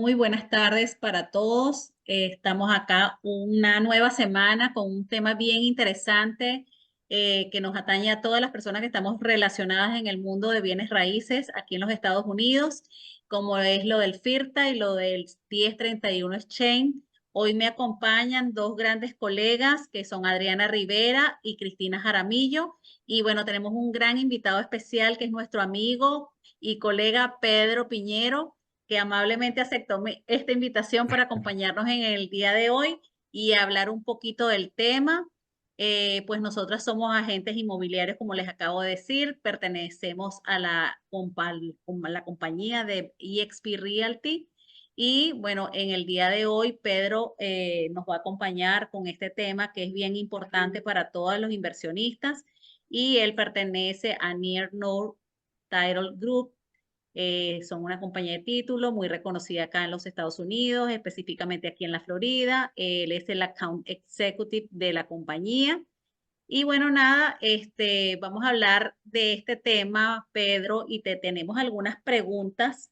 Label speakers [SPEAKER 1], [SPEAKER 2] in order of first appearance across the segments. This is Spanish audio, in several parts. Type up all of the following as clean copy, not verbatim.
[SPEAKER 1] Muy buenas tardes para todos. Estamos acá una nueva semana con un tema bien interesante que nos atañe a todas las personas que estamos relacionadas en el mundo de bienes raíces aquí en los Estados Unidos, como es lo del FIRTA y lo del 1031 Exchange. Hoy me acompañan dos grandes colegas que son Adriana Rivera y Cristina Jaramillo. Y bueno, tenemos un gran invitado especial que es nuestro amigo y colega Pedro Piñero, que amablemente aceptó esta invitación para acompañarnos en el día de hoy y hablar un poquito del tema. Pues nosotras somos agentes inmobiliarios, como les acabo de decir, pertenecemos a la compañía de eXp Realty. Y bueno, en el día de hoy Pedro nos va a acompañar con este tema que es bien importante para todos los inversionistas y él pertenece a Near North Title Group. Son una compañía de título muy reconocida acá en los Estados Unidos, específicamente aquí en la Florida. Él es el account executive de la compañía. Y bueno, nada, vamos a hablar de este tema, Pedro, y te tenemos algunas preguntas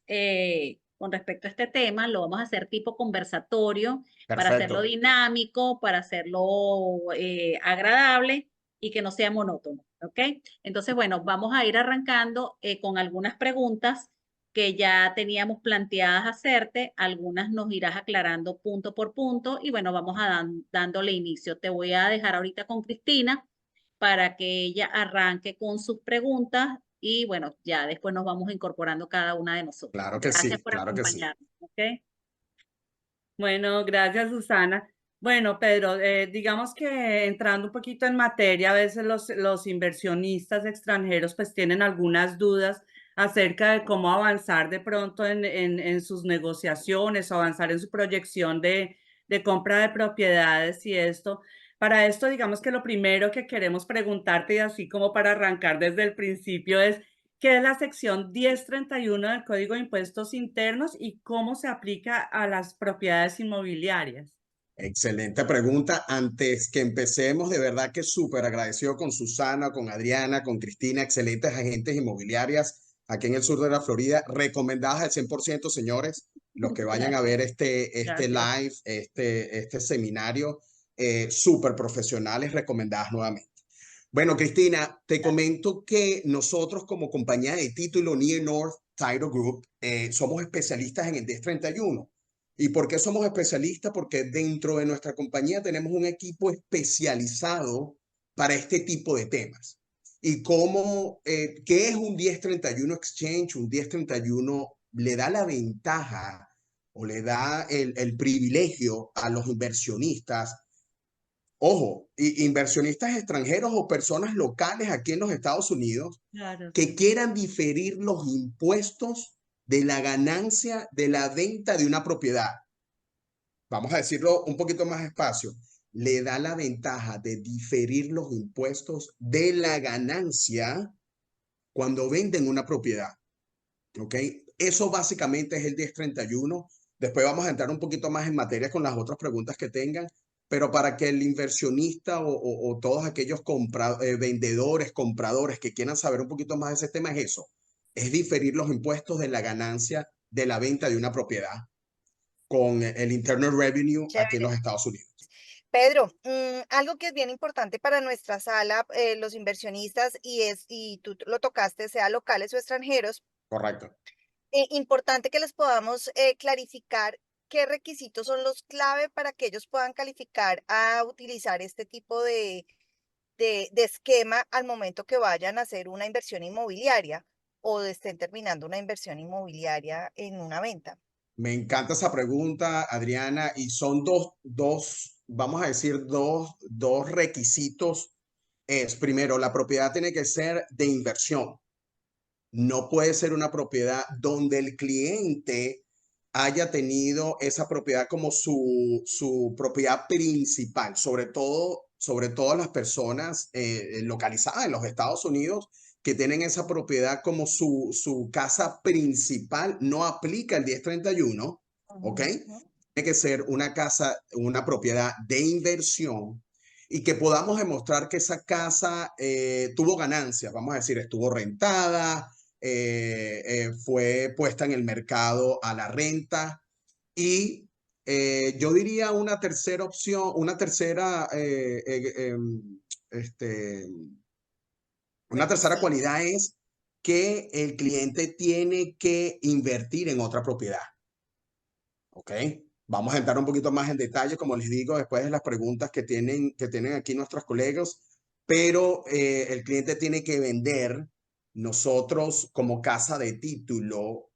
[SPEAKER 1] con respecto a este tema. Lo vamos a hacer tipo conversatorio para hacerlo
[SPEAKER 2] Perfecto.
[SPEAKER 1] dinámico, para hacerlo agradable y que no sea monótono, ¿ok? Entonces, bueno, vamos a ir arrancando con algunas preguntas que ya teníamos planteadas hacerte. Algunas nos irás aclarando punto por punto y bueno, vamos a dándole inicio. Te voy a dejar ahorita con Cristina para que ella arranque con sus preguntas y bueno, ya después nos vamos incorporando cada una de nosotros.
[SPEAKER 2] Claro que
[SPEAKER 1] Gracias
[SPEAKER 2] sí,
[SPEAKER 1] por
[SPEAKER 2] claro que sí.
[SPEAKER 1] acompañarnos, ¿ok?
[SPEAKER 3] Bueno, gracias, Susana. Bueno, Pedro, digamos que entrando un poquito en materia, a veces los inversionistas extranjeros pues tienen algunas dudas acerca de cómo avanzar de pronto en sus negociaciones o avanzar en su proyección de compra de propiedades y esto. Para esto, digamos que lo primero que queremos preguntarte y así como para arrancar desde el principio es, ¿qué es la sección 1031 del Código de Impuestos Internos y cómo se aplica a las propiedades inmobiliarias?
[SPEAKER 2] Excelente pregunta. Antes que empecemos, de verdad que súper agradecido con Susana, con Adriana, con Cristina, excelentes agentes inmobiliarias aquí en el sur de la Florida, recomendadas al 100%, señores, los que vayan a
[SPEAKER 1] Gracias,
[SPEAKER 2] ver este
[SPEAKER 1] gracias.
[SPEAKER 2] live, este seminario, súper profesionales, recomendadas nuevamente. Bueno, Cristina, te comento que nosotros como compañía de título Near North Title Group somos especialistas en el 1031. ¿Y por qué somos especialistas? Porque dentro de nuestra compañía tenemos un equipo especializado para este tipo de temas. ¿Y qué es un 1031 Exchange? Un 1031 le da la ventaja o le da el privilegio a los inversionistas. Ojo, inversionistas extranjeros o personas locales aquí en los Estados Unidos
[SPEAKER 3] Claro.
[SPEAKER 2] que quieran diferir los impuestos de la ganancia de la venta de una propiedad. Vamos a decirlo un poquito más despacio. Le da la ventaja de diferir los impuestos de la ganancia cuando venden una propiedad. ¿Ok? Eso básicamente es el 1031. Después vamos a entrar un poquito más en materia con las otras preguntas que tengan, pero para que el inversionista o todos aquellos vendedores, compradores que quieran saber un poquito más de ese tema es eso, es diferir los impuestos de la ganancia de la venta de una propiedad con el Internal Revenue aquí en
[SPEAKER 4] Chévere.
[SPEAKER 2] los Estados Unidos.
[SPEAKER 4] Pedro, algo que es bien importante para nuestra sala, los inversionistas, y tú lo tocaste, sea locales o extranjeros,
[SPEAKER 2] Correcto.
[SPEAKER 4] importante que les podamos clarificar qué requisitos son los clave para que ellos puedan calificar a utilizar este tipo de esquema al momento que vayan a hacer una inversión inmobiliaria o estén terminando una inversión inmobiliaria en una venta.
[SPEAKER 2] Me encanta esa pregunta, Adriana, y son vamos a decir, dos requisitos. Primero, la propiedad tiene que ser de inversión. No puede ser una propiedad donde el cliente haya tenido esa propiedad como su propiedad principal, sobre todo las personas localizadas en los Estados Unidos que tienen esa propiedad como su casa principal, no aplica el 1031, ¿ok?
[SPEAKER 4] Ujú.
[SPEAKER 2] Tiene que ser una casa, una propiedad de inversión y que podamos demostrar que esa casa tuvo ganancias, vamos a decir, estuvo rentada, fue puesta en el mercado a la renta. Y yo diría una tercera opción, este, una tercera
[SPEAKER 4] Requisito.
[SPEAKER 2] cualidad es que el cliente tiene que invertir en otra propiedad. ¿Ok? Vamos a entrar un poquito más en detalle, como les digo, después de las preguntas que tienen aquí nuestros colegas, pero el cliente tiene que vender. Nosotros como casa de título,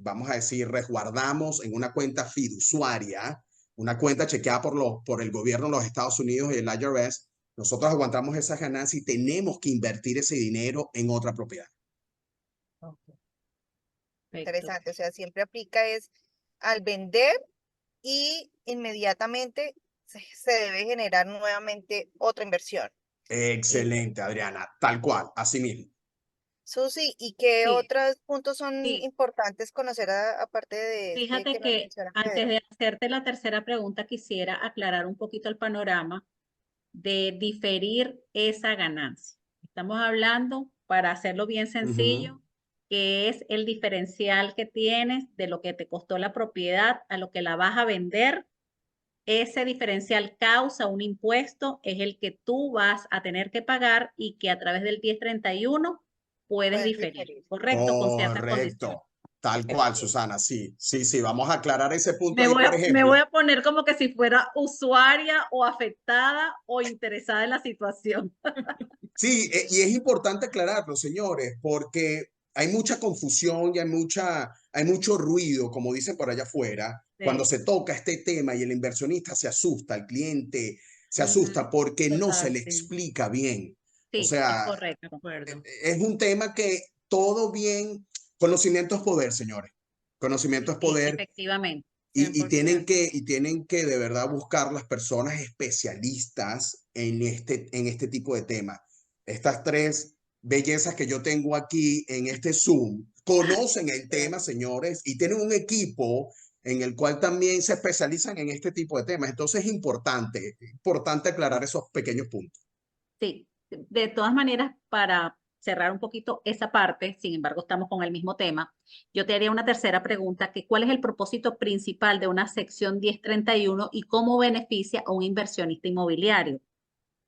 [SPEAKER 2] vamos a decir, resguardamos en una cuenta fiduciaria, una cuenta chequeada por el gobierno de los Estados Unidos y el IRS. Nosotros aguantamos esas ganancias y tenemos que invertir ese dinero en otra propiedad.
[SPEAKER 1] Perfecto.
[SPEAKER 4] Interesante, o sea, siempre aplica es al vender y inmediatamente se debe generar nuevamente otra inversión.
[SPEAKER 2] Excelente, Adriana, tal cual, así mismo.
[SPEAKER 4] Susi, ¿y qué
[SPEAKER 1] Sí,
[SPEAKER 4] otros puntos son
[SPEAKER 1] sí.
[SPEAKER 4] importantes conocer aparte de este
[SPEAKER 1] Fíjate
[SPEAKER 4] que nos
[SPEAKER 1] que
[SPEAKER 4] menciona
[SPEAKER 1] antes
[SPEAKER 4] Pedro?
[SPEAKER 1] de hacerte la tercera pregunta, quisiera aclarar un poquito el panorama de diferir esa ganancia. Estamos hablando, para hacerlo bien
[SPEAKER 2] Ujú.
[SPEAKER 1] sencillo, que es el diferencial que tienes de lo que te costó la propiedad a lo que la vas a vender. Ese diferencial causa un impuesto, es el que tú vas a tener que pagar y que a través del 1031 puedes
[SPEAKER 4] Puedes
[SPEAKER 1] diferir,
[SPEAKER 4] diferir.
[SPEAKER 1] ¿correcto? Con ciertas condiciones.
[SPEAKER 2] Correcto, tal cual, Susana, sí, sí, sí, vamos a aclarar ese punto
[SPEAKER 1] Me
[SPEAKER 2] ahí,
[SPEAKER 1] voy
[SPEAKER 2] por
[SPEAKER 1] me voy
[SPEAKER 2] ejemplo.
[SPEAKER 1] a poner como que si fuera usuaria o afectada o interesada en la situación.
[SPEAKER 2] Sí, y es importante aclararlo, señores, porque hay mucha confusión y hay mucho ruido, como dicen por allá afuera, cuando
[SPEAKER 1] Sí.
[SPEAKER 2] se toca este tema y el inversionista se asusta, el cliente se
[SPEAKER 1] Ujú.
[SPEAKER 2] asusta porque no se
[SPEAKER 3] Total,
[SPEAKER 2] le
[SPEAKER 3] sí,
[SPEAKER 2] explica bien. O
[SPEAKER 1] Sí, es
[SPEAKER 2] sea,
[SPEAKER 3] de
[SPEAKER 1] correcto.
[SPEAKER 3] acuerdo.
[SPEAKER 2] es un tema que todo bien, conocimiento es poder, señores. Conocimiento es
[SPEAKER 1] Sí,
[SPEAKER 2] poder
[SPEAKER 1] efectivamente.
[SPEAKER 2] y tienen
[SPEAKER 3] 100%.
[SPEAKER 2] que de verdad buscar las personas especialistas en este tipo de temas. Estas tres bellezas que yo tengo aquí en este Zoom conocen el tema, señores, y tienen un equipo en el cual también se especializan en este tipo de temas. Entonces es importante aclarar esos pequeños puntos.
[SPEAKER 1] Sí, de todas maneras, para cerrar un poquito esa parte, sin embargo, estamos con el mismo tema, yo te haría una tercera pregunta, que ¿cuál es el propósito principal de una sección 1031 y cómo beneficia a un inversionista inmobiliario?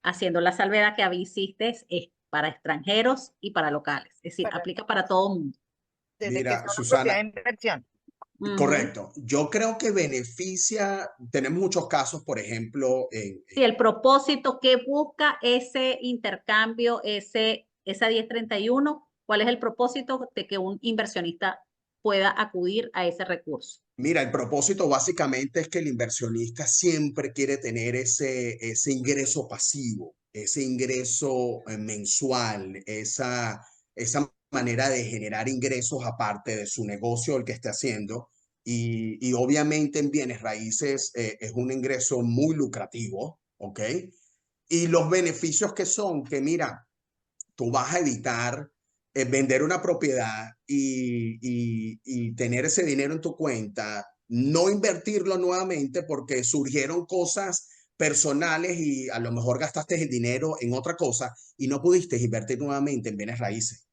[SPEAKER 1] Haciendo la salvedad que hiciste es para extranjeros y para locales, es decir,
[SPEAKER 4] Para,
[SPEAKER 1] aplica para todo mundo.
[SPEAKER 4] desde que
[SPEAKER 2] Mira,
[SPEAKER 4] sea una propiedad
[SPEAKER 2] Susana,
[SPEAKER 4] de inversión.
[SPEAKER 1] Ujú.
[SPEAKER 2] correcto. Yo creo que beneficia, tenemos muchos casos, por ejemplo,
[SPEAKER 1] Sí, el propósito que busca ese intercambio, esa 1031, ¿cuál es el propósito de que un inversionista pueda acudir a ese recurso?
[SPEAKER 2] mira, el propósito básicamente es que el inversionista siempre quiere tener ese ingreso pasivo, ese ingreso mensual, esa manera de generar ingresos aparte de su negocio, el que esté haciendo. Y obviamente en bienes raíces es un ingreso muy lucrativo, ¿ok? Y los beneficios que son, que mira, tú vas a evitar vender una propiedad y tener ese dinero en tu cuenta, no invertirlo nuevamente porque surgieron cosas personales y a lo mejor gastaste el dinero en otra cosa y no pudiste invertir nuevamente en bienes raíces.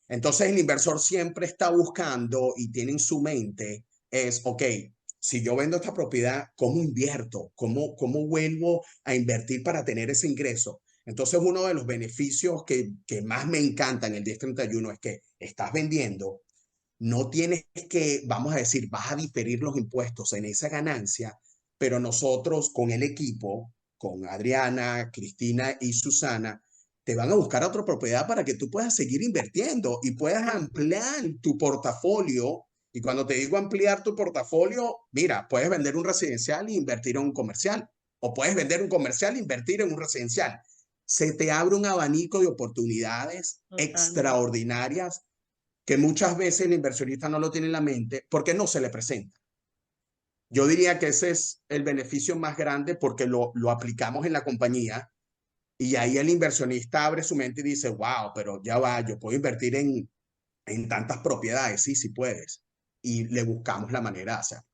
[SPEAKER 2] Entonces el inversor siempre está buscando y tiene en su mente es, ok, si yo vendo esta propiedad, ¿cómo invierto? ¿Cómo vuelvo a invertir para tener ese ingreso? Entonces uno de los beneficios que más me encantan en el 1031 es que estás vendiendo, no tienes que, vamos a decir, vas a diferir los impuestos en esa ganancia, pero nosotros con el equipo, con Adriana, Cristina y Susana, te van a buscar otra propiedad para que tú puedas seguir invirtiendo y puedas ampliar tu portafolio. Y cuando te digo ampliar tu portafolio, mira, puedes vender un residencial e invertir en un comercial, o puedes vender un comercial e invertir en un residencial. Se te abre un abanico de oportunidades
[SPEAKER 3] Totalmente.
[SPEAKER 2] extraordinarias que muchas veces el inversionista no lo tiene en la mente porque no se le presenta. Yo diría que ese es el beneficio más grande porque lo aplicamos en la compañía y ahí el inversionista abre su mente y dice, wow, pero ya va, yo puedo invertir en tantas propiedades, sí, sí puedes. Y le buscamos la manera de hacerlo.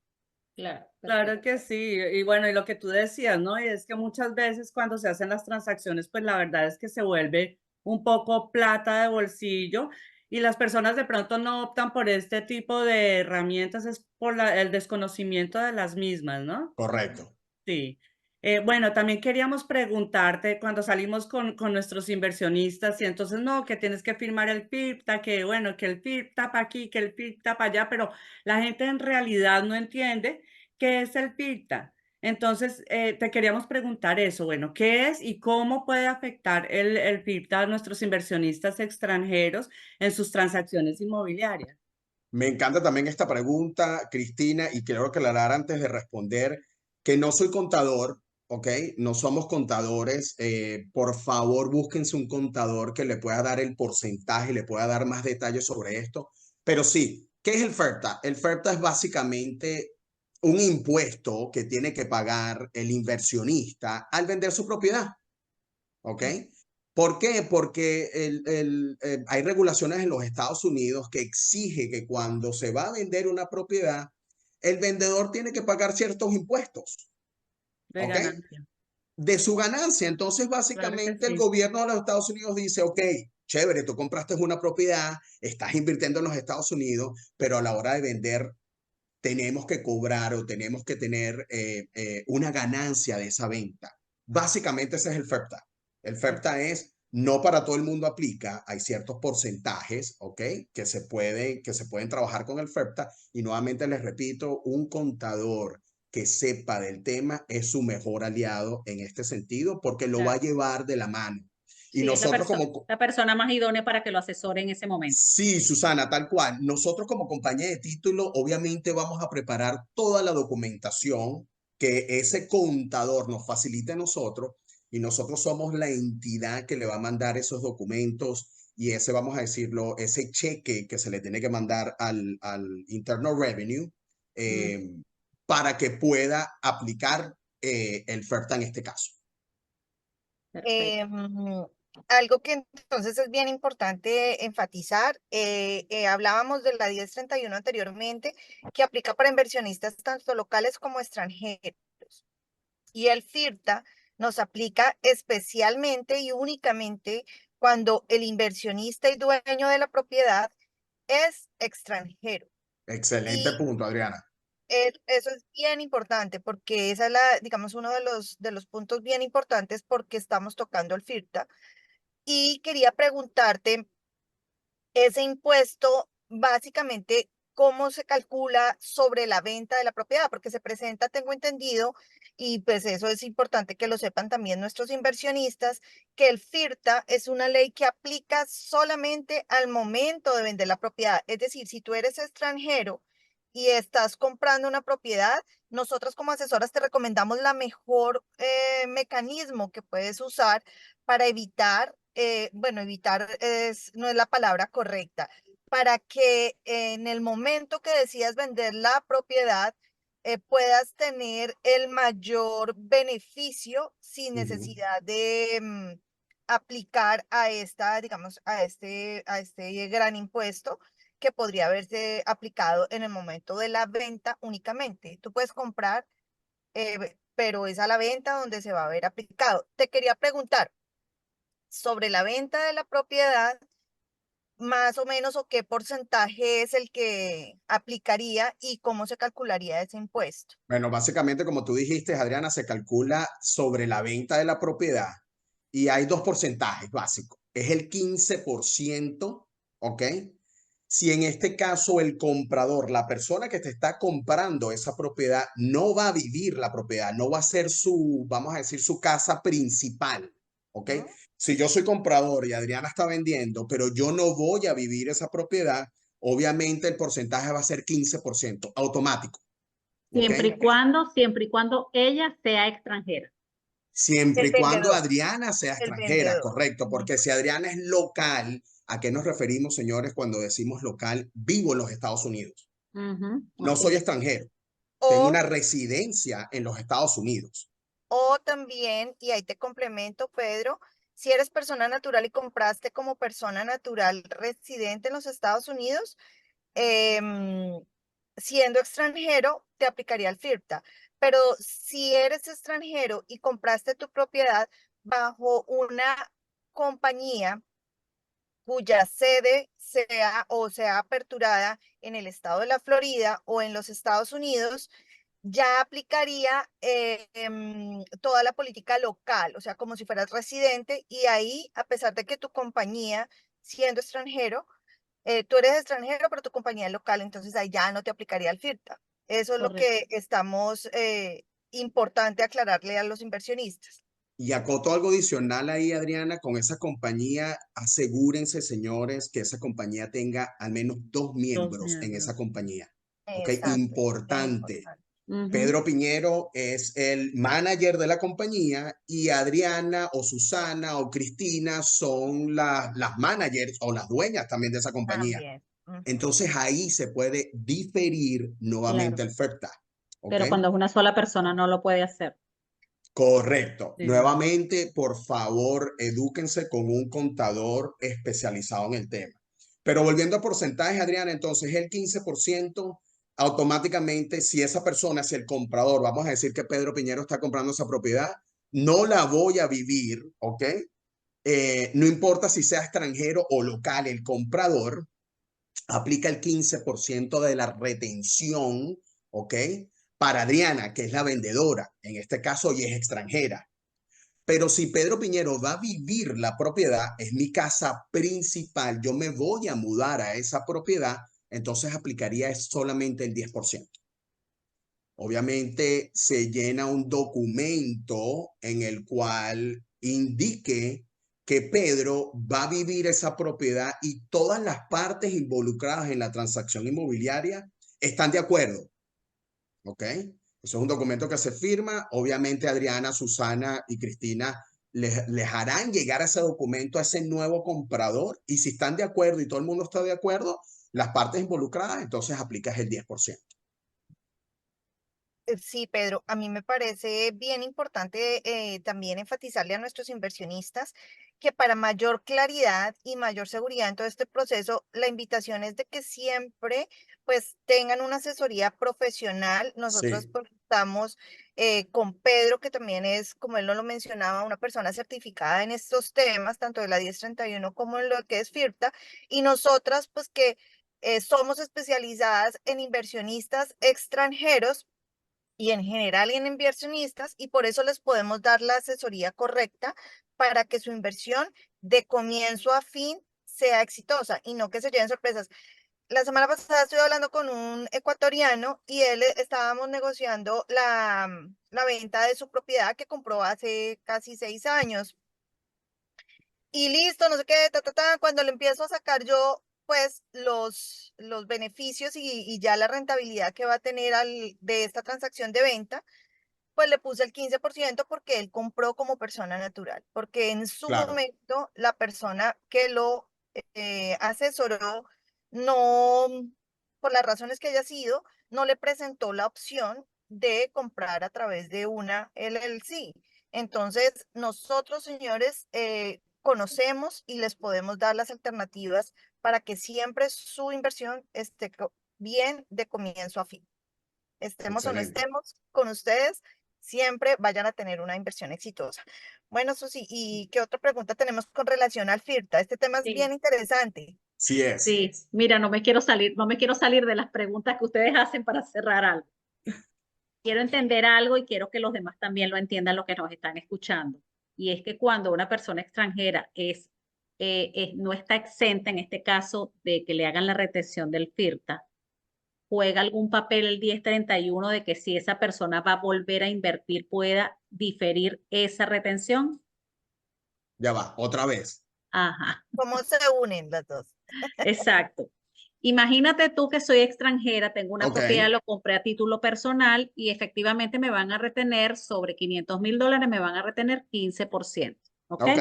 [SPEAKER 1] Claro,
[SPEAKER 3] Claro
[SPEAKER 1] perfecto.
[SPEAKER 3] que sí. Y bueno, y lo que tú decías, ¿no? Y es que muchas veces cuando se hacen las transacciones, pues la verdad es que se vuelve un poco plata de bolsillo Y las personas de pronto no optan por este tipo de herramientas es por el desconocimiento de las mismas, ¿no?
[SPEAKER 2] Correcto.
[SPEAKER 3] Sí. Bueno, también queríamos preguntarte cuando salimos con nuestros inversionistas y entonces no, que tienes que firmar el FIRPTA, que bueno, que el FIRPTA para aquí, que el FIRPTA para allá, pero la gente en realidad no entiende qué es el FIRPTA. Entonces, te queríamos preguntar eso, bueno, ¿qué es y cómo puede afectar el FIRPTA a nuestros inversionistas extranjeros en sus transacciones inmobiliarias?
[SPEAKER 2] Me encanta también esta pregunta, Cristina, y quiero aclarar antes de responder que no soy contador, ¿ok? No somos contadores. Por favor, búsquense un contador que le pueda dar el porcentaje, le pueda dar más detalles sobre esto. Pero sí, ¿qué es el FERTA? El FERTA es básicamente un impuesto que tiene que pagar el inversionista al vender su propiedad, ¿ok? ¿Por qué? Porque hay regulaciones en los Estados Unidos que exige que cuando se va a vender una propiedad, el vendedor tiene que pagar ciertos impuestos,
[SPEAKER 3] De
[SPEAKER 2] ¿ok?
[SPEAKER 3] ganancia,
[SPEAKER 2] De su ganancia. Entonces,
[SPEAKER 3] claro que
[SPEAKER 2] básicamente, el
[SPEAKER 3] sí.
[SPEAKER 2] gobierno de los Estados Unidos dice, ok, chévere, tú compraste una propiedad, estás invirtiendo en los Estados Unidos, pero a la hora de vender tenemos que cobrar o tenemos que tener una ganancia de esa venta. Básicamente ese es el FERPTA. El FERPTA es, no para todo el mundo aplica, hay ciertos porcentajes, ¿ok? Que se pueden trabajar con el FERPTA y nuevamente les repito, un contador que sepa del tema es su mejor aliado en este sentido porque lo va a
[SPEAKER 1] Claro.
[SPEAKER 2] llevar de la mano. Y
[SPEAKER 1] Sí, es
[SPEAKER 2] nosotros como,
[SPEAKER 1] la persona más idónea para que lo asesore en ese momento.
[SPEAKER 2] sí, Susana, tal cual. Nosotros como compañía de título, obviamente vamos a preparar toda la documentación que ese contador nos facilite a nosotros y nosotros somos la entidad que le va a mandar esos documentos y ese, vamos a decirlo, ese cheque que se le tiene que mandar al Internal Revenue eh, para que pueda aplicar el FERTA en este caso.
[SPEAKER 1] Perfecto.
[SPEAKER 4] Algo que entonces es bien importante enfatizar, hablábamos de la 1031 anteriormente, que aplica para inversionistas tanto locales como extranjeros. Y el FIRTA nos aplica especialmente y únicamente cuando el inversionista y dueño de la propiedad es extranjero.
[SPEAKER 2] Excelente
[SPEAKER 4] Y
[SPEAKER 2] punto, Adriana.
[SPEAKER 4] eso es bien importante porque esa es la, digamos, uno de los puntos bien importantes porque estamos tocando el FIRTA. Y quería preguntarte, ese impuesto, básicamente, ¿cómo se calcula sobre la venta de la propiedad? Porque se presenta, tengo entendido, y pues eso es importante que lo sepan también nuestros inversionistas, que el FIRTA es una ley que aplica solamente al momento de vender la propiedad. Es decir, si tú eres extranjero y estás comprando una propiedad, nosotros como asesoras te recomendamos la mejor mecanismo que puedes usar para evitar, bueno, evitar no es la palabra correcta, para que en el momento que decidas vender la propiedad puedas tener el mayor beneficio sin
[SPEAKER 2] Ujú.
[SPEAKER 4] necesidad de aplicar a esta, digamos, a este gran impuesto que podría haberse aplicado en el momento de la venta únicamente. Tú puedes comprar, pero es a la venta donde se va a ver aplicado. Te quería preguntar sobre la venta de la propiedad, más o menos, o qué porcentaje es el que aplicaría y cómo se calcularía ese impuesto.
[SPEAKER 2] Bueno, básicamente, como tú dijiste, Adriana, se calcula sobre la venta de la propiedad y hay dos porcentajes básicos. Es el 15%, ¿ok? Si en este caso el comprador, la persona que te está comprando esa propiedad, no va a vivir la propiedad, no va a ser su, vamos a decir, su casa principal, ¿ok?
[SPEAKER 4] ¿Mm?
[SPEAKER 2] Si yo soy comprador y Adriana está vendiendo, pero yo no voy a vivir esa propiedad, obviamente el porcentaje va a ser 15% automático. ¿Ok?
[SPEAKER 1] Siempre y cuando ella sea extranjera.
[SPEAKER 2] Siempre
[SPEAKER 4] El
[SPEAKER 2] y cuando
[SPEAKER 4] vendedor,
[SPEAKER 2] Adriana sea
[SPEAKER 4] el
[SPEAKER 2] extranjera,
[SPEAKER 4] vendedor.
[SPEAKER 2] correcto, porque si Adriana es local, ¿a qué nos referimos, señores, cuando decimos local? Vivo en los Estados Unidos.
[SPEAKER 1] Ujú,
[SPEAKER 2] No
[SPEAKER 1] ok.
[SPEAKER 2] soy extranjero, tengo
[SPEAKER 4] O,
[SPEAKER 2] una residencia en los Estados Unidos.
[SPEAKER 4] o también, y ahí te complemento, Pedro, si eres persona natural y compraste como persona natural residente en los Estados Unidos, em, siendo extranjero, te aplicaría el FIRPTA. Pero si eres extranjero y compraste tu propiedad bajo una compañía cuya sede sea aperturada en el estado de la Florida o en los Estados Unidos, ya aplicaría toda la política local, o sea, como si fueras residente, y ahí, a pesar de que tu compañía, siendo extranjero, tú eres extranjero, pero tu compañía es local, entonces ahí ya no te aplicaría el FIRTA. Eso es lo
[SPEAKER 1] Correcto.
[SPEAKER 4] que estamos importante aclararle a los inversionistas.
[SPEAKER 2] Y acoto algo adicional ahí, Adriana, con esa compañía, asegúrense, señores, que esa compañía tenga al menos 2
[SPEAKER 3] Dos
[SPEAKER 2] miembros en esa
[SPEAKER 3] miembros.
[SPEAKER 2] compañía. ¿Ok?
[SPEAKER 4] Exacto, bien
[SPEAKER 2] Importante.
[SPEAKER 4] importante.
[SPEAKER 1] Ujú.
[SPEAKER 2] Pedro Piñero es el manager de la compañía y Adriana o Susana o Cristina son las managers o las dueñas también de esa compañía.
[SPEAKER 4] También. Ujú.
[SPEAKER 2] Entonces ahí se puede diferir nuevamente
[SPEAKER 1] Claro.
[SPEAKER 2] el FERTA. ¿Ok?
[SPEAKER 1] Pero cuando es una sola persona no lo puede hacer.
[SPEAKER 2] Correcto.
[SPEAKER 3] Sí.
[SPEAKER 2] Nuevamente, por favor, edúquense con un contador especializado en el tema. Pero volviendo a porcentajes, Adriana, entonces el 15% automáticamente, si esa persona es el comprador, vamos a decir que Pedro Piñero está comprando esa propiedad, no la voy a vivir, ¿ok? No importa si sea extranjero o local, el comprador aplica el 15% de la retención, ¿ok? Para Adriana, que es la vendedora, en este caso, y es extranjera. Pero si Pedro Piñero va a vivir la propiedad, es mi casa principal, yo me voy a mudar a esa propiedad, entonces aplicaría solamente el 10%. Obviamente se llena un documento en el cual indique que Pedro va a vivir esa propiedad y todas las partes involucradas en la transacción inmobiliaria están de acuerdo. ¿Ok? Eso es un documento que se firma. Obviamente Adriana, Susana y Cristina les harán llegar ese documento a ese nuevo comprador y si están de acuerdo y todo el mundo está de acuerdo, las partes involucradas, entonces aplicas el 10%.
[SPEAKER 4] Sí, Pedro, a mí me parece bien importante también enfatizarle a nuestros inversionistas que para mayor claridad y mayor seguridad en todo este proceso, la invitación es de que siempre pues tengan una asesoría profesional. Nosotros
[SPEAKER 2] Sí,
[SPEAKER 4] pues, estamos con Pedro, que también es, como él no lo mencionaba, una persona certificada en estos temas, tanto de la 1031 como en lo que es FIRPTA, y nosotras pues que somos especializadas en inversionistas extranjeros y en general en inversionistas, y por eso les podemos dar la asesoría correcta para que su inversión de comienzo a fin sea exitosa y no que se lleven sorpresas. La semana pasada estuve hablando con un ecuatoriano y él estábamos negociando la venta de su propiedad que compró hace casi 6 años. Y listo, no sé qué, cuando le empiezo a sacar yo, pues, los beneficios y ya la rentabilidad que va a tener de esta transacción de venta, pues le puse el 15% porque él compró como persona natural, porque en su
[SPEAKER 2] claro,
[SPEAKER 4] momento la persona que lo asesoró no, por las razones que haya sido, no le presentó la opción de comprar a través de una LLC. Entonces, nosotros, señores, conocemos y les podemos dar las alternativas para que siempre su inversión esté bien de comienzo a fin. Estemos o no
[SPEAKER 2] excelente.
[SPEAKER 4] estemos con ustedes, siempre vayan a tener una inversión exitosa. Bueno, Susi, ¿y qué otra pregunta tenemos con relación al FIRTA? Este tema es bien
[SPEAKER 1] Sí,
[SPEAKER 4] interesante.
[SPEAKER 2] Sí es.
[SPEAKER 1] sí. Mira, no me quiero salir de las preguntas que ustedes hacen para cerrar algo. Quiero entender algo y quiero que los demás también lo entiendan, lo que nos están escuchando. Y es que cuando una persona extranjera no está exenta, en este caso, de que le hagan la retención del FIRTA, juega algún papel el 1031 de que si esa persona va a volver a invertir pueda diferir esa retención.
[SPEAKER 2] Ya va, otra vez.
[SPEAKER 1] Ajá,
[SPEAKER 4] ¿Cómo se unen las dos?
[SPEAKER 1] exacto. Imagínate tú que soy extranjera, tengo una
[SPEAKER 2] Ok,
[SPEAKER 1] propiedad, lo compré a título personal y efectivamente me van a retener sobre $500,000, me van a retener 15%. ¿Ok?
[SPEAKER 2] ok.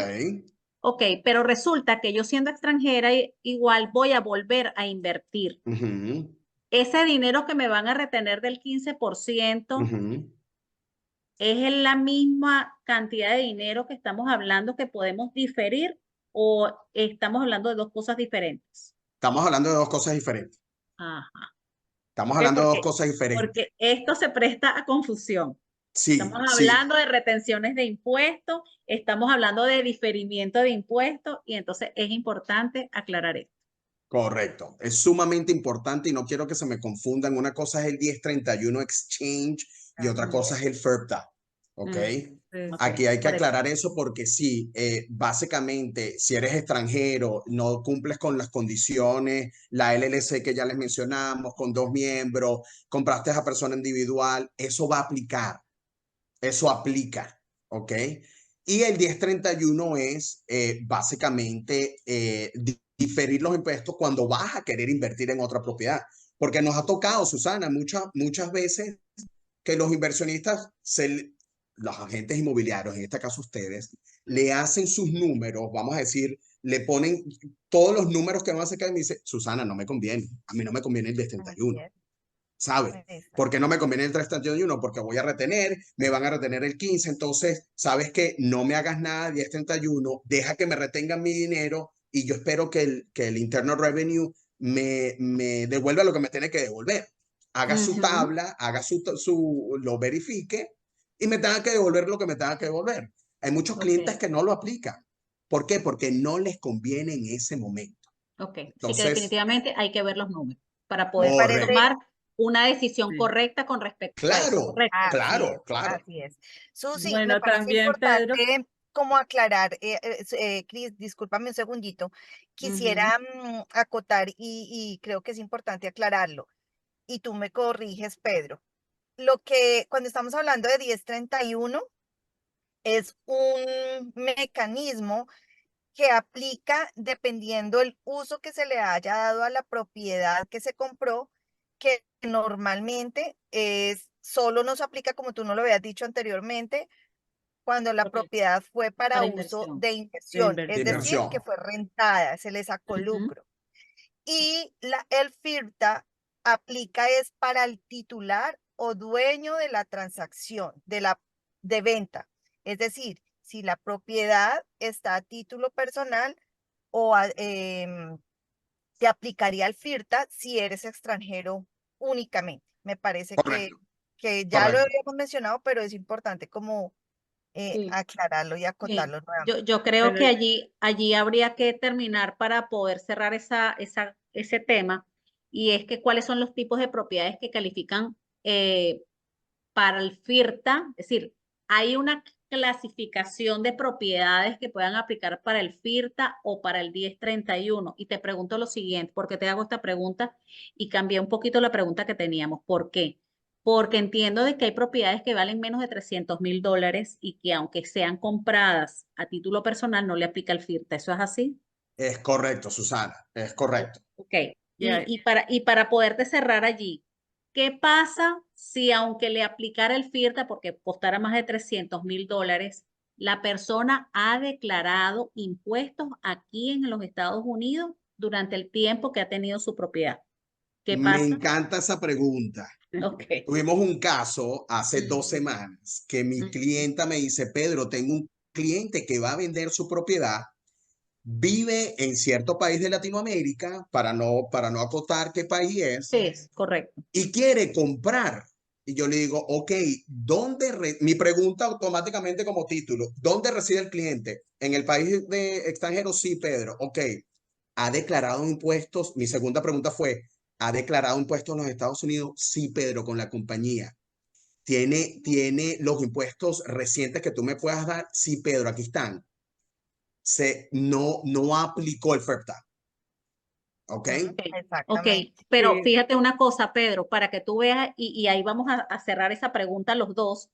[SPEAKER 1] Ok, pero resulta que yo siendo extranjera igual voy a volver a invertir.
[SPEAKER 2] Ujú,
[SPEAKER 1] Ese dinero que me van a retener del 15%.
[SPEAKER 2] ujú.
[SPEAKER 1] ¿Es la misma cantidad de dinero que estamos hablando que podemos diferir o estamos hablando de dos cosas diferentes?
[SPEAKER 2] Estamos hablando de dos cosas diferentes.
[SPEAKER 1] Ajá.
[SPEAKER 2] Estamos
[SPEAKER 1] ¿Ok?
[SPEAKER 2] hablando de dos cosas diferentes.
[SPEAKER 1] Porque esto se presta a confusión. Estamos
[SPEAKER 2] Sí, sí.
[SPEAKER 1] hablando de retenciones de impuestos, estamos hablando de diferimiento de impuestos y entonces es importante aclarar esto.
[SPEAKER 2] Correcto. Es sumamente importante y no quiero que se me confundan. Una cosa es el 1031 exchange y otra
[SPEAKER 4] Así
[SPEAKER 2] cosa
[SPEAKER 4] es.
[SPEAKER 2] es el FIRPTA. ¿Ok?
[SPEAKER 3] Sí,
[SPEAKER 2] Aquí hay que
[SPEAKER 1] Por eso.
[SPEAKER 2] aclarar eso porque sí, básicamente, si eres extranjero, no cumples con las condiciones, la LLC que ya les mencionamos, con 2 miembros, compraste a persona individual, eso va a aplicar, eso aplica, ¿ok? Y el 1031 es básicamente diferir los impuestos cuando vas a querer invertir en otra propiedad. Porque nos ha tocado, Susana, muchas veces que los inversionistas, los agentes inmobiliarios, en este caso ustedes, le hacen sus números, vamos a decir, le ponen todos los números que van a sacar y me dice, Susana, no me conviene, a mí no me conviene el
[SPEAKER 4] Así
[SPEAKER 2] 1031,
[SPEAKER 4] es.
[SPEAKER 2] ¿sabes?
[SPEAKER 4] Exacto.
[SPEAKER 2] ¿Por qué no me conviene el 331? Porque voy a retener, me van a retener el 15, entonces, ¿sabes qué? No me hagas nada 1031, deja que me retengan mi dinero y yo espero que el Internal Revenue me devuelva lo que me tiene que devolver. Haga su tabla, haga lo verifique y me tenga que devolver lo que me tenga que devolver. Hay muchos clientes
[SPEAKER 1] Ok,
[SPEAKER 2] que no lo aplican. ¿Por qué? Porque no les conviene en ese momento.
[SPEAKER 1] ok. Sí que
[SPEAKER 2] Entonces,
[SPEAKER 1] definitivamente hay que ver los números para
[SPEAKER 4] Me
[SPEAKER 1] poder
[SPEAKER 4] parece,
[SPEAKER 2] correcto.
[SPEAKER 1] tomar una decisión
[SPEAKER 3] sí.
[SPEAKER 1] correcta con respecto a eso,
[SPEAKER 2] Claro,
[SPEAKER 1] ¿correcto?
[SPEAKER 2] claro, claro.
[SPEAKER 4] así es. Susi, me
[SPEAKER 3] Bueno,
[SPEAKER 4] parece
[SPEAKER 3] también, Pedro.
[SPEAKER 4] importante como aclarar, Cris, discúlpame un segundito,
[SPEAKER 1] Ujú.
[SPEAKER 4] quisiera acotar y creo que es importante aclararlo, y tú me corriges, Pedro. Lo que cuando estamos hablando de 1031 es un mecanismo que aplica dependiendo el uso que se le haya dado a la propiedad que se compró, que normalmente solo nos aplica, como tú no lo habías dicho anteriormente, cuando la
[SPEAKER 1] Correcto.
[SPEAKER 4] propiedad fue para
[SPEAKER 1] Para
[SPEAKER 4] uso
[SPEAKER 1] inversión.
[SPEAKER 4] de
[SPEAKER 3] De
[SPEAKER 4] inversión,
[SPEAKER 2] De
[SPEAKER 4] es
[SPEAKER 3] inversión.
[SPEAKER 4] decir, que
[SPEAKER 2] inversión.
[SPEAKER 4] fue rentada, se le sacó
[SPEAKER 1] Ujú.
[SPEAKER 4] lucro. Y el FIRTA aplica es para el titular o dueño de la transacción, de venta. Es decir, si la propiedad está a título personal o te aplicaría el FIRTA si eres extranjero únicamente. Me parece
[SPEAKER 2] Correcto,
[SPEAKER 4] que ya lo
[SPEAKER 2] correcto.
[SPEAKER 4] habíamos mencionado, pero es importante como
[SPEAKER 1] Sí.
[SPEAKER 4] aclararlo y
[SPEAKER 1] Sí,
[SPEAKER 4] acotarlo nuevamente.
[SPEAKER 1] yo creo
[SPEAKER 3] Bueno,
[SPEAKER 1] que allí habría que terminar para poder cerrar ese tema, y es que cuáles son los tipos de propiedades que califican para el FIRTA, es decir, hay una clasificación de propiedades que puedan aplicar para el FIRTA o para el 1031. Y te pregunto lo siguiente, ¿por qué te hago esta pregunta? Y cambié un poquito la pregunta que teníamos. ¿Por qué? Porque entiendo de que hay propiedades que valen menos de $300,000 y que aunque sean compradas a título personal no le aplica el FIRTA. ¿Eso es así?
[SPEAKER 2] Es correcto, Susana, es correcto.
[SPEAKER 1] Ok.
[SPEAKER 3] ya,
[SPEAKER 1] Y para poderte cerrar allí, ¿qué pasa si aunque le aplicara el FIRTA porque costara más de $300,000, la persona ha declarado impuestos aquí en los Estados Unidos durante el tiempo que ha tenido su propiedad? ¿Qué
[SPEAKER 2] Me
[SPEAKER 1] pasa?
[SPEAKER 2] encanta esa pregunta.
[SPEAKER 1] Ok.
[SPEAKER 2] Tuvimos un caso hace 2
[SPEAKER 1] Ujú,
[SPEAKER 2] semanas que mi
[SPEAKER 1] ujú.
[SPEAKER 2] clienta me dice, Pedro, tengo un cliente que va a vender su propiedad, vive en cierto país de Latinoamérica, para no acotar qué país
[SPEAKER 1] Sí,
[SPEAKER 2] es,
[SPEAKER 1] es correcto.
[SPEAKER 2] y quiere comprar. Y yo le digo, ok, mi pregunta automáticamente como título, ¿dónde reside el cliente? ¿En el país de extranjero? Sí, Pedro. Ok, ¿ha declarado impuestos? Mi segunda pregunta fue, ¿ha declarado impuestos en los Estados Unidos? Sí, Pedro, con la compañía. ¿Tiene los impuestos recientes que tú me puedas dar? Sí, Pedro, aquí están. No aplicó el FERPTA. ¿Ok?
[SPEAKER 4] Ujú,
[SPEAKER 1] Ok, ok,
[SPEAKER 4] exactamente.
[SPEAKER 1] pero
[SPEAKER 3] sí,
[SPEAKER 1] fíjate una cosa, Pedro, para que tú veas, y ahí vamos a cerrar esa pregunta los dos,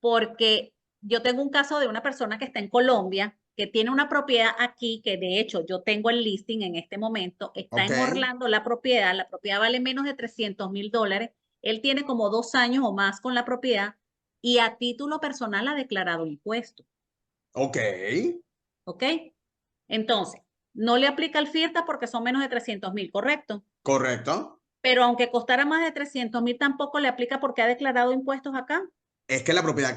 [SPEAKER 1] porque yo tengo un caso de una persona que está en Colombia, que tiene una propiedad aquí, que de hecho yo tengo el listing en este momento, está
[SPEAKER 2] ¿Ok?
[SPEAKER 1] en Orlando la propiedad vale menos de $300,000, él tiene como 2 años o más con la propiedad y a título personal ha declarado impuestos,
[SPEAKER 2] ¿Ok?
[SPEAKER 1] ¿ok? Entonces, no le aplica el FIRTA porque son menos de 300,000, ¿correcto?
[SPEAKER 2] ¿Correcto?
[SPEAKER 1] Pero aunque costara más de 300,000, tampoco le aplica porque ha declarado impuestos acá.
[SPEAKER 2] Es que la propiedad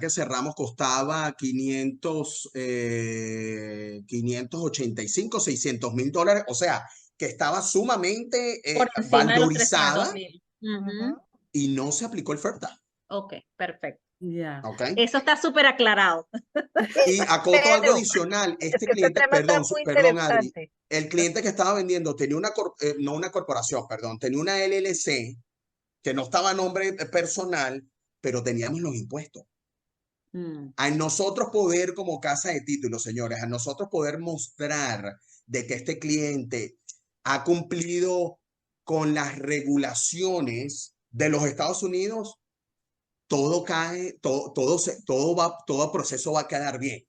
[SPEAKER 2] que cerramos costaba 585, $600,000. O sea, que estaba sumamente
[SPEAKER 1] Por encima de los trescientos
[SPEAKER 2] valorizada
[SPEAKER 1] mil.
[SPEAKER 4] Ujú.
[SPEAKER 1] Ujú.
[SPEAKER 2] y no se aplicó el FERTA.
[SPEAKER 1] Ok, perfecto.
[SPEAKER 3] Ya.
[SPEAKER 2] ¿ok?
[SPEAKER 1] Eso está súper aclarado.
[SPEAKER 2] Y acoto algo
[SPEAKER 4] Pero
[SPEAKER 2] adicional,
[SPEAKER 4] es
[SPEAKER 2] este
[SPEAKER 4] que este
[SPEAKER 2] cliente,
[SPEAKER 4] tema está
[SPEAKER 2] perdón,
[SPEAKER 4] muy
[SPEAKER 2] perdón, Adri,
[SPEAKER 4] interesante.
[SPEAKER 2] el cliente que estaba vendiendo tenía una, no una corporación, perdón, tenía una LLC que no estaba a nombre personal, pero teníamos los impuestos.
[SPEAKER 1] Mm,
[SPEAKER 2] A nosotros poder, como casa de títulos, señores, a nosotros poder mostrar de que este cliente ha cumplido con las regulaciones de los Estados Unidos, todo cae, todo proceso va a quedar bien.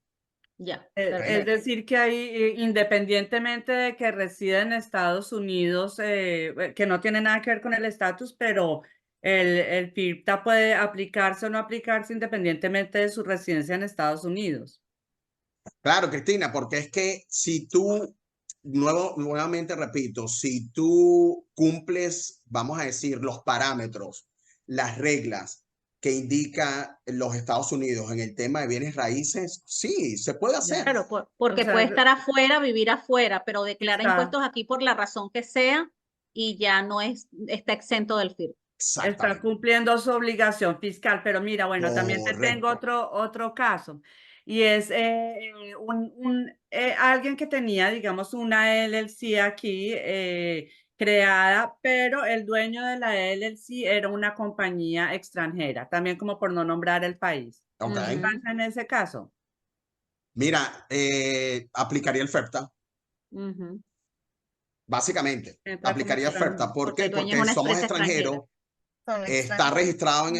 [SPEAKER 1] ya,
[SPEAKER 3] Es
[SPEAKER 1] perfecto.
[SPEAKER 3] decir, que hay, independientemente de que resida en Estados Unidos, que no tiene nada que ver con el estatus, pero el FIRPTA puede aplicarse o no aplicarse independientemente de su residencia en Estados Unidos.
[SPEAKER 2] Claro, Cristina, porque es que si tú, nuevamente repito, si tú cumples, vamos a decir, los parámetros, las reglas que indica los Estados Unidos en el tema de bienes raíces, sí, se puede
[SPEAKER 3] Ya.
[SPEAKER 2] hacer.
[SPEAKER 1] Claro,
[SPEAKER 3] O
[SPEAKER 1] porque
[SPEAKER 3] sea,
[SPEAKER 1] puede estar afuera, vivir afuera, pero declara
[SPEAKER 3] está,
[SPEAKER 1] impuestos aquí por la razón que sea y ya no está exento del FIRP.
[SPEAKER 3] está
[SPEAKER 2] Exactamente.
[SPEAKER 3] cumpliendo su obligación fiscal, pero mira, bueno, también te tengo
[SPEAKER 2] Correcto.
[SPEAKER 3] otro caso. Y es alguien que tenía, digamos, una LLC aquí creada, pero el dueño de la LLC era una compañía extranjera, también como por no nombrar el país.
[SPEAKER 2] Ok.
[SPEAKER 3] ¿Qué
[SPEAKER 1] Ujú,
[SPEAKER 3] pasa en ese caso?
[SPEAKER 2] Mira, aplicaría el FERPTA,
[SPEAKER 1] ujú.
[SPEAKER 2] básicamente.
[SPEAKER 3] Entra como
[SPEAKER 2] Aplicaría el
[SPEAKER 3] extranjero.
[SPEAKER 2] FERPTA. ¿Por
[SPEAKER 1] Porque
[SPEAKER 2] qué?
[SPEAKER 1] el dueño es
[SPEAKER 2] Porque
[SPEAKER 1] una
[SPEAKER 2] somos
[SPEAKER 1] empresa extranjera.
[SPEAKER 2] extranjeros.
[SPEAKER 4] Son
[SPEAKER 2] Está
[SPEAKER 4] extranjeros.
[SPEAKER 2] registrado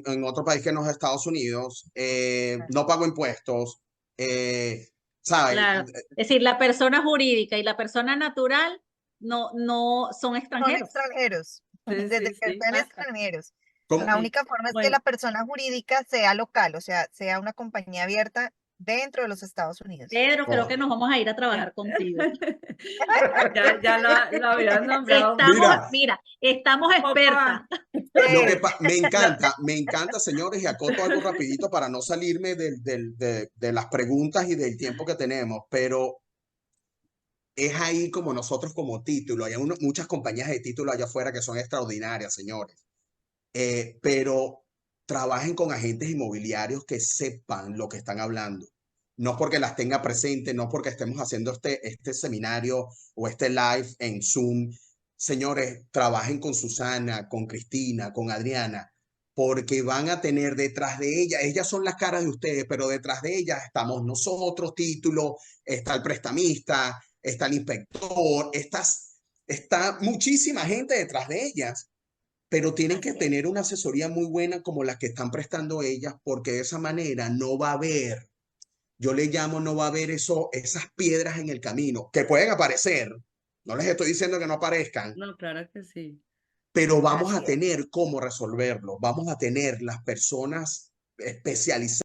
[SPEAKER 2] en otro país que no es Estados Unidos, no pago impuestos, ¿sabes?
[SPEAKER 1] Claro. Es decir, la persona jurídica y la persona natural no son
[SPEAKER 4] Son
[SPEAKER 1] extranjeros.
[SPEAKER 4] extranjeros.
[SPEAKER 3] Sí,
[SPEAKER 4] Desde
[SPEAKER 3] sí,
[SPEAKER 4] que
[SPEAKER 3] sí.
[SPEAKER 4] sean
[SPEAKER 1] Basta.
[SPEAKER 4] extranjeros.
[SPEAKER 2] ¿Cómo?
[SPEAKER 4] La
[SPEAKER 3] Sí.
[SPEAKER 4] única forma es que
[SPEAKER 3] Bueno,
[SPEAKER 4] la persona jurídica sea local, o sea, sea una compañía abierta dentro de los Estados Unidos.
[SPEAKER 1] Pedro, creo que
[SPEAKER 2] Correcto.
[SPEAKER 1] nos vamos a ir a
[SPEAKER 3] ya.
[SPEAKER 1] trabajar contigo.
[SPEAKER 3] Ya lo habías nombrado
[SPEAKER 1] Estamos,
[SPEAKER 2] Mira,
[SPEAKER 1] mira, estamos
[SPEAKER 3] un poco
[SPEAKER 1] expertas.
[SPEAKER 4] Sí.
[SPEAKER 2] me encanta, señores, y acoto algo rapidito para no salirme de las preguntas y del tiempo que tenemos, pero es ahí como nosotros como título, hay muchas compañías de título allá afuera que son extraordinarias, señores. Pero trabajen con agentes inmobiliarios que sepan lo que están hablando. No porque las tenga presente, no porque estemos haciendo este seminario o este live en Zoom. Señores, trabajen con Susana, con Cristina, con Adriana, porque van a tener detrás de ellas son las caras de ustedes, pero detrás de ellas estamos nosotros, título, está el prestamista, está el inspector, está muchísima gente detrás de ellas, pero tienen que
[SPEAKER 1] Así es.
[SPEAKER 2] tener una asesoría muy buena como la que están prestando ellas, porque de esa manera no va a haber, yo le llamo, no va a haber esas piedras en el camino, que pueden aparecer, no les estoy diciendo que no aparezcan,
[SPEAKER 3] No, claro que sí.
[SPEAKER 2] pero vamos a
[SPEAKER 4] Así es.
[SPEAKER 2] tener cómo resolverlo, vamos a tener las personas especializadas